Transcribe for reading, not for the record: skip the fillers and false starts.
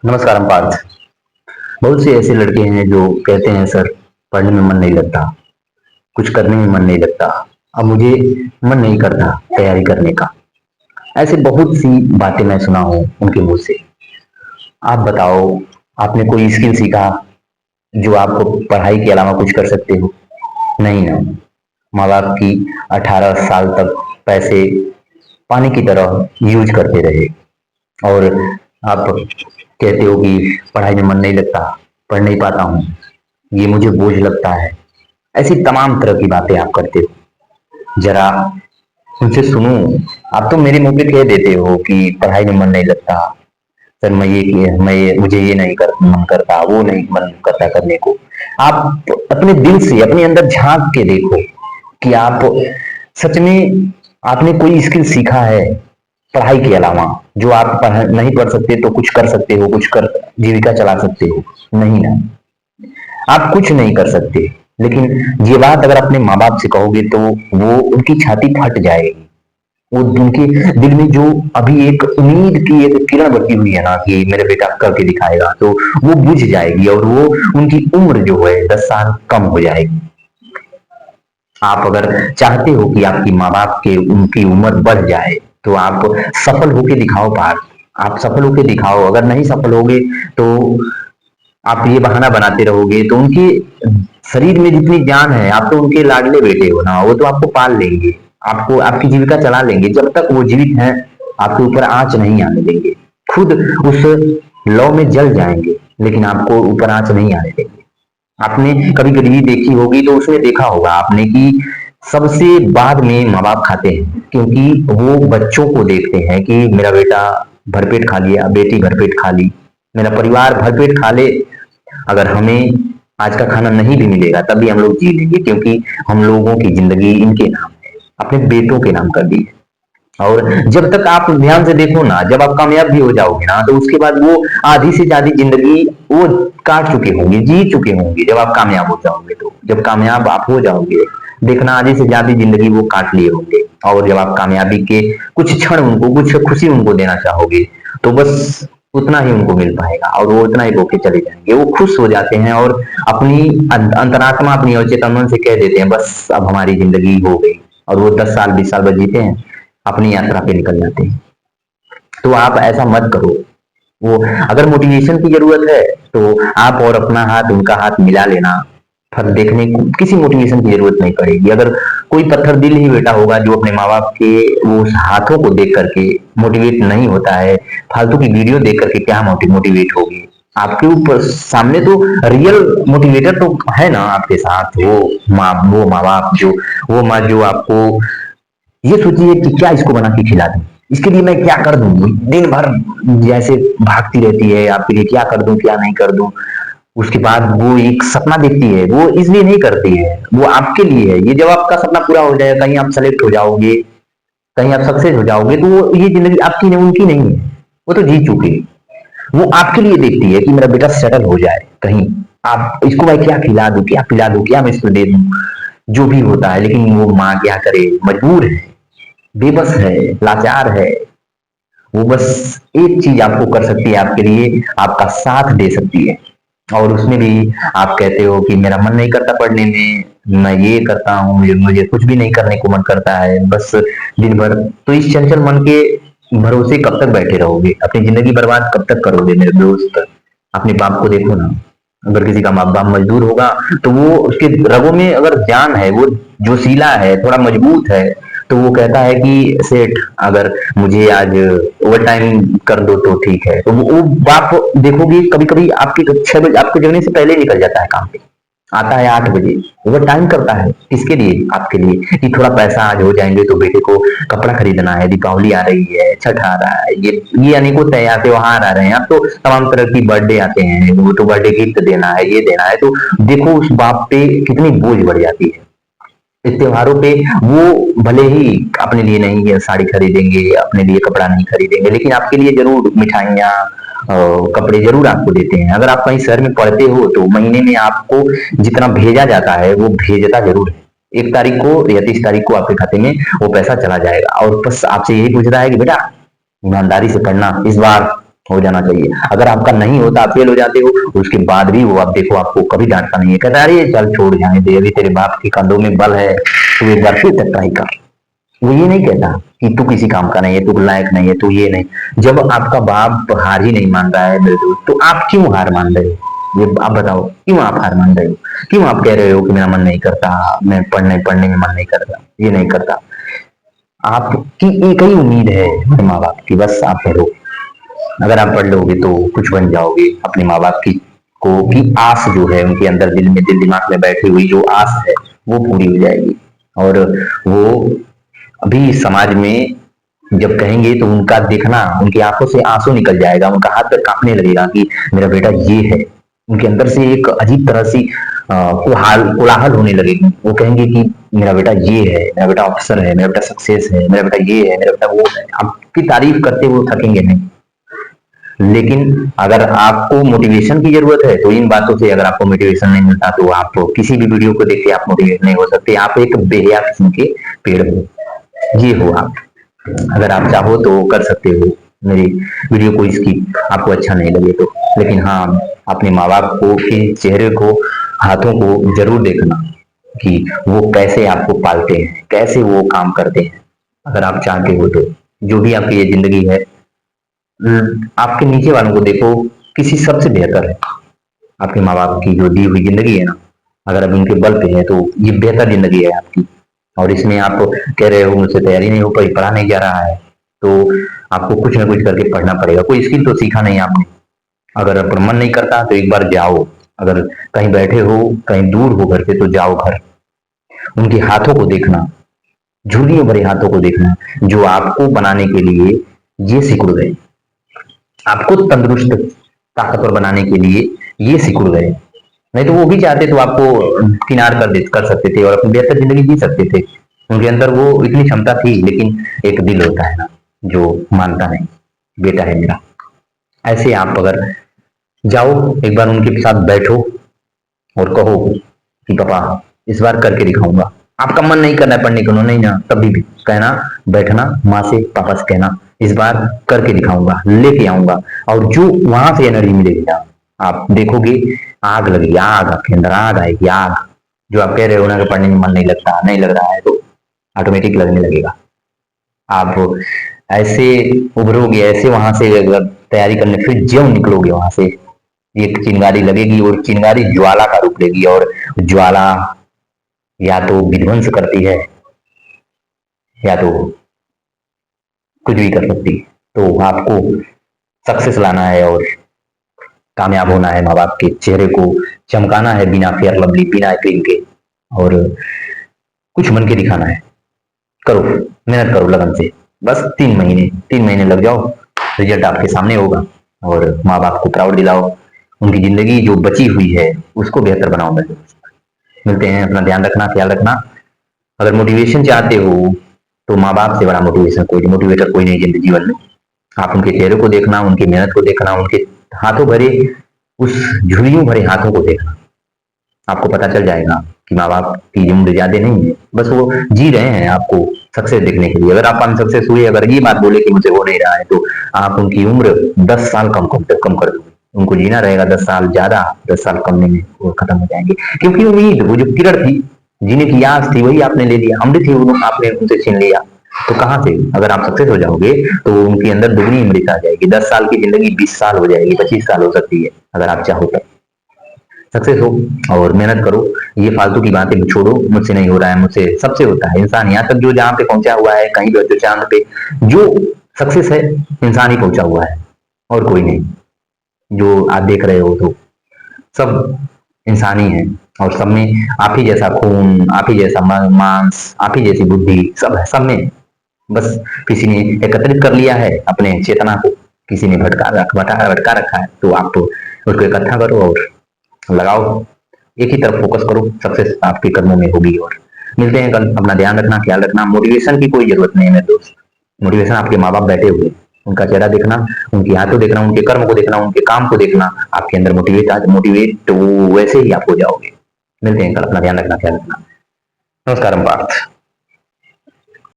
नमस्कार पार्थ। बहुत से ऐसे लड़के हैं जो कहते हैं सर पढ़ने में मन नहीं लगता, कुछ करने में मन नहीं लगता, अब मुझे मन नहीं करता तैयारी करने का। ऐसे बहुत सी बातें मैं सुना हूँ उनके मुंह से। आप बताओ, आपने कोई स्किल सीखा जो आपको पढ़ाई के अलावा कुछ कर सकते हो? नहीं ना। माँ बाप की 18 साल तक पैसे पानी की तरह यूज करते रहे और आप कहते हो कि पढ़ाई में मन नहीं लगता, पढ़ नहीं पाता हूँ, ये मुझे बोझ लगता है। ऐसी तमाम तरह की बातें आप करते हो। जरा उनसे सुनो। आप तो मेरे मुंह पे कह देते हो कि पढ़ाई में मन नहीं लगता सर, मुझे ये नहीं मन करता, वो नहीं मन करता करने को। आप अपने दिल से अपने अंदर झांक के देखो कि आप सच में आपने कोई स्किल सीखा है पढ़ाई के अलावा, जो आप नहीं पढ़ सकते तो कुछ कर सकते हो, कुछ कर जीविका चला सकते हो? नहीं ना। आप कुछ नहीं कर सकते। लेकिन ये बात अगर अपने माँ बाप से कहोगे तो वो उनकी छाती फट जाएगी। वो उनके दिल में जो अभी एक उम्मीद की एक किरण बची हुई है ना कि मेरा बेटा करके दिखाएगा, तो वो बुझ जाएगी और वो उनकी उम्र जो है 10 साल कम हो जाएगी। आप अगर चाहते हो कि आपकी माँ बाप के उनकी उम्र बढ़ जाए तो आप सफल होके दिखाओ पार्थ। आप सफल होके दिखाओ। अगर नहीं सफल होगे तो आप ये बहाना बनाते रहोगे तो उनके शरीर में जितनी जान है, आप तो उनके लाडले बेटे हो ना, वो तो आपको पाल लेंगे, आपको आपकी जीविका चला लेंगे। जब तक वो जीवित हैं आपके ऊपर आंच नहीं आने देंगे। खुद उस लौ में जल जाएंगे लेकिन आपको ऊपर आंच नहीं आने देंगे। आपने कभी गरीबी देखी होगी तो उसमें देखा होगा आपने कि सबसे बाद में माँ बाप खाते हैं, क्योंकि वो बच्चों को देखते हैं कि मेरा बेटा भरपेट खा लिया, बेटी भरपेट खा ली, मेरा परिवार भरपेट खा ले। अगर हमें आज का खाना नहीं भी मिलेगा तब भी हम लोग जी लेंगे, क्योंकि हम लोगों की जिंदगी इनके नाम है, अपने बेटों के नाम कर दी है। और जब तक आप ध्यान से देखो ना, जब आप कामयाब भी हो जाओगे ना तो उसके बाद वो आधी से ज्यादा जिंदगी वो काट चुके होंगे, जी चुके होंगे। जब आप कामयाब हो जाओगे, तो जब कामयाब आप हो जाओगे देखना आधी से ज्यादा जिंदगी वो काट लिए होंगे। और जब आप कामयाबी के कुछ क्षण उनको, कुछ खुशी उनको देना चाहोगे तो बस उतना ही उनको मिल पाएगा और वो उतना ही होके चले जाएंगे। वो खुश हो जाते हैं और अपनी अंतरात्मा, अपनी अवचेतन मन से कह देते हैं बस अब हमारी जिंदगी हो गई। और वो 10 साल 20 साल बच जीते हैं, अपनी यात्रा पे निकल जाते हैं। तो आप ऐसा मत करो। वो अगर मोटिवेशन की जरूरत है तो आप और अपना हाथ उनका हाथ मिला लेना। फल देखने को किसी मोटिवेशन की जरूरत नहीं पड़ेगी। अगर कोई पत्थर दिल ही बेटा होगा जो अपने माँ बाप के वो हाथों को देख करके मोटिवेट नहीं होता है, फालतू की वीडियो देख करके क्या मोटिवेट होगी? आपके ऊपर सामने तो रियल मोटिवेटर तो है ना आपके साथ, वो माँ बाप जो, वो माँ जो आपको ये सोचिए कि क्या इसको बना के खिला दूं, इसके लिए मैं क्या कर दूं, दिन भर जैसे भागती रहती है आपके लिए, क्या कर दूं क्या नहीं कर दूं। उसके बाद वो एक सपना देखती है, वो इसलिए नहीं करती है, वो आपके लिए है। ये जब आपका सपना पूरा हो जाएगा, कहीं आप सेलेक्ट हो जाओगे, कहीं आप सक्सेस हो जाओगे, तो वो ये जिंदगी आपकी नहीं उनकी नहीं है, वो तो जी चुके। वो आपके लिए देखती है कि मेरा बेटा सेटल हो जाए कहीं। आप इसको भाई क्या खिला दूं, क्या पिला दूं, क्या मैं इसको दे दूं, जो भी होता है। लेकिन वो माँ क्या करे, मजबूर है, बेबस है, लाचार है। वो बस एक चीज आपको कर सकती है, आपके लिए आपका साथ दे सकती है। और उसमें भी आप कहते हो कि मेरा मन नहीं करता पढ़ने में, मैं ये करता हूँ, मुझे कुछ भी नहीं करने को मन करता है, बस दिन भर। तो इस चंचल मन के भरोसे कब तक बैठे रहोगे? अपनी जिंदगी बर्बाद कब तक करोगे मेरे दोस्त? अपने बाप को देखो ना। अगर किसी का माँ बाप मजदूर होगा तो वो उसके रगों में अगर जान है, वो जोशीला है, थोड़ा मजबूत है, तो वो कहता है कि सेठ अगर मुझे आज ओवर टाइम कर दो तो ठीक है। तो वो बाप देखोगे कभी कभी आपके 6 बजे आपके जगने से पहले निकल जाता है काम पे, आता है 8 बजे। ओवर टाइम करता है किसके लिए? आपके लिए, कि थोड़ा पैसा आज हो जाएंगे तो बेटे को कपड़ा खरीदना है, दीपावली आ रही है, छठ आ रहा है, ये अनेकों त्योहार आ रहे हैं, अब तो तमाम तरह की बर्थडे आते हैं, वो तो बर्थडे गिफ्ट देना है, ये देना है। तो देखो उस बाप पे कितनी बोझ बढ़ जाती है। इस त्योहारों पे वो भले ही अपने लिए नहीं साड़ी खरीदेंगे, अपने लिए कपड़ा नहीं खरीदेंगे, लेकिन आपके लिए जरूर मिठाइयाँ कपड़े जरूर आपको देते हैं। अगर आप कहीं शहर में पढ़ते हो तो महीने में आपको जितना भेजा जाता है वो भेजता जरूर है। 1 तारीख को या 30 तारीख को आपके खाते में वो पैसा चला जाएगा और बस आपसे यही पूछता है कि बेटा ईमानदारी से पढ़ना, इस बार हो जाना चाहिए। अगर आपका नहीं होता, आप फेल हो जाते हो, उसके बाद भी वो आप देखो आपको कभी डांटता नहीं है, कहता है अरे चल छोड़ जाने दे, अभी तेरे बाप के कंधों में बल है, तू एक बार फिर से ट्राई कर। वो ये नहीं कहता कि तू किसी काम का नहीं है, तू लायक नहीं है, तू ये नहीं। जब आपका बाप हार ही नहीं मान रहा है मेरे दोस्त, तो आप क्यों हार मान रहे हो? ये आप बताओ, क्यों आप हार मान रहे हो? क्यों आप कह रहे हो कि मेरा मन नहीं करता, मैं पढ़ने पढ़ने में मन नहीं करता, ये नहीं करता? आपकी एक ही उम्मीद है अपने माँ बाप की, बस आप पढ़ो। अगर आप पढ़ लोगे तो कुछ बन जाओगे। अपने माँ बाप की को की आस जो है उनके अंदर, दिल में, दिल दिमाग में बैठी हुई जो आस है, वो पूरी हो जाएगी। और वो अभी समाज में जब कहेंगे तो उनका देखना, उनकी आंखों से आंसू निकल जाएगा, उनका हाथ पैर कांपने लगेगा कि मेरा बेटा ये है। उनके अंदर से एक अजीब तरह सी कोलाहल होने लगेगी। वो कहेंगे कि मेरा बेटा ये है, मेरा बेटा अफसर है, मेरा बेटा सक्सेस है, मेरा बेटा ये है, मेरा बेटा वो है। आपकी तारीफ करते वो थकेंगे नहीं। लेकिन अगर आपको मोटिवेशन की जरूरत है तो इन बातों से, अगर आपको मोटिवेशन नहीं मिलता तो आप किसी भी वीडियो को देख के आप मोटिवेट नहीं हो सकते। आप एक बेहया किस्म के पेड़ हो, ये हो आप। अगर आप चाहो तो कर सकते हो मेरी वीडियो को, इसकी आपको अच्छा नहीं लगे तो। लेकिन हाँ, अपने माँ बाप को के चेहरे को, हाथों को जरूर देखना कि वो कैसे आपको पालते हैं, कैसे वो काम करते हैं। अगर आप चाहते हो तो जो भी आपकी ये जिंदगी है, आपके नीचे वालों को देखो, किसी सबसे बेहतर है। आपके माँ बाप की जो दी हुई जिंदगी है ना, अगर अब उनके बल पे है तो ये बेहतर जिंदगी है आपकी। और इसमें आप कह रहे हो मुझसे तैयारी नहीं हो पाई, पढ़ा नहीं जा रहा है, तो आपको कुछ ना कुछ करके पढ़ना पड़ेगा। कोई स्किल तो सीखा नहीं आपने। अगर अपन मन नहीं करता तो एक बार जाओ। अगर कहीं बैठे हो, कहीं दूर हो घर से, तो जाओ घर, उनके हाथों को देखना, झुर्रियों भरे हाथों को देखना, जो आपको बनाने के लिए ये सिकुड़ गए, आपको तंदुरुस्त ताकतवर बनाने के लिए ये सिकुड़ गए। नहीं तो वो भी चाहते तो आपको किनार कर सकते थे और अपनी बेहतर जिंदगी जी सकते थे। उनके अंदर वो इतनी क्षमता थी, लेकिन एक दिल होता है ना जो मानता नहीं, बेटा है मेरा। ऐसे आप अगर जाओ, एक बार उनके साथ बैठो और कहो कि पापा इस बार करके दिखाऊंगा। आपका मन नहीं करना है पढ़ने को, नहीं ना, तभी भी कहना, बैठना, माँ से पापा से कहना इस बार करके दिखाऊंगा, लेके आऊंगा। और जो वहां से एनर्जी मिलेगी ना, आप देखोगे आग लगेगी, आग आपके अंदर आग आएगी, आग। जो आप कह रहे हो ना कि पढ़ने में मन नहीं लगता, नहीं लग रहा है, तो ऑटोमेटिक लगने लगेगा। आप ऐसे उभरोगे, ऐसे वहां से अगर तैयारी करने फिर ज्यों निकलोगे वहां से, एक चिंगारी लगेगी और चिंगारी ज्वाला का रूप लेगी। और ज्वाला या तो विध्वंस करती है या तो कुछ भी कर सकती है। तो आपको सक्सेस लाना है और कामयाब होना है, माँ बाप के चेहरे को चमकाना है बिना फेयर लवली, बिना क्रीम के, और कुछ बन के दिखाना है। करो, मेहनत करो लगन से। बस 3 महीने, 3 महीने लग जाओ, रिजल्ट आपके सामने होगा। और माँ बाप को प्राउड दिलाओ, उनकी जिंदगी जो बची हुई है उसको बेहतर बनाओ। मिलते हैं, अपना ध्यान रखना, ख्याल रखना। अगर मोटिवेशन चाहते हो तो माँ बाप से बड़ा मोटिवेशन कोई, मोटिवेटर कोई नहीं जिंदगी जीवन में। आप उनके चेहरे को देखना, उनकी मेहनत को देखना, उनके हाथों भरे, उस झुर्रियों भरे हाथों को देखना। आपको पता चल जाएगा कि माँ बाप की उम्र ज्यादा नहीं है, बस वो जी रहे हैं आपको सक्सेस देखने के लिए। अगर आप अनसक्सेस हुए, अगर ये बात बोले कि मुझे हो नहीं रहा है, तो आप उनकी उम्र 10 साल कम कर दोगे। उनको जीना रहेगा 10 साल ज्यादा, 10 साल कम में वो खत्म हो जाएंगे। क्योंकि उम्मीद, वो जो किरण थी, जीने की आस थी, वही आपने ले लिया, अमृत ही आपने उनसे छीन लिया। तो कहाँ से, अगर आप सक्सेस हो जाओगे तो उनके अंदर दुगनी अमृत आ जाएगी। 10 साल की जिंदगी 20 साल हो जाएगी, 25 साल हो सकती है, अगर आप चाहो तो। सक्सेस हो और मेहनत करो, ये फालतू की बातें छोड़ो, मुझसे नहीं हो रहा है, मुझसे सबसे होता है। इंसान यहाँ तक जो जहाँ पे पहुंचा हुआ है, कहीं जो चांद पे जो सक्सेस है, इंसान ही पहुंचा हुआ है और कोई नहीं। जो आप देख रहे हो तो सब इंसान ही है, और सब में आप ही जैसा खून, आप ही जैसा मांस, आप ही जैसी बुद्धि, सब है, सब में। बस किसी ने एकत्रित कर लिया है अपने चेतना को, किसी ने भटका रखा है। तो आप उसको इकट्ठा करो और लगाओ, एक ही तरफ फोकस करो, सक्सेस आपके कदमों में होगी। और मिलते हैं कल, अपना ध्यान रखना, ख्याल रखना। मोटिवेशन की कोई जरूरत नहीं है मेरे दोस्त। मोटिवेशन आपके माँ बाप बैठे हुए, उनका चेहरा देखना, उनकी हाथों देखना, उनके कर्म को देखना, उनके काम को देखना, आपके अंदर मोटिवेट तो वैसे ही आप हो जाओगे। मिलते हैं कल, अपना ध्यान रखना, ख्याल रखना। नमस्कार पार्थ।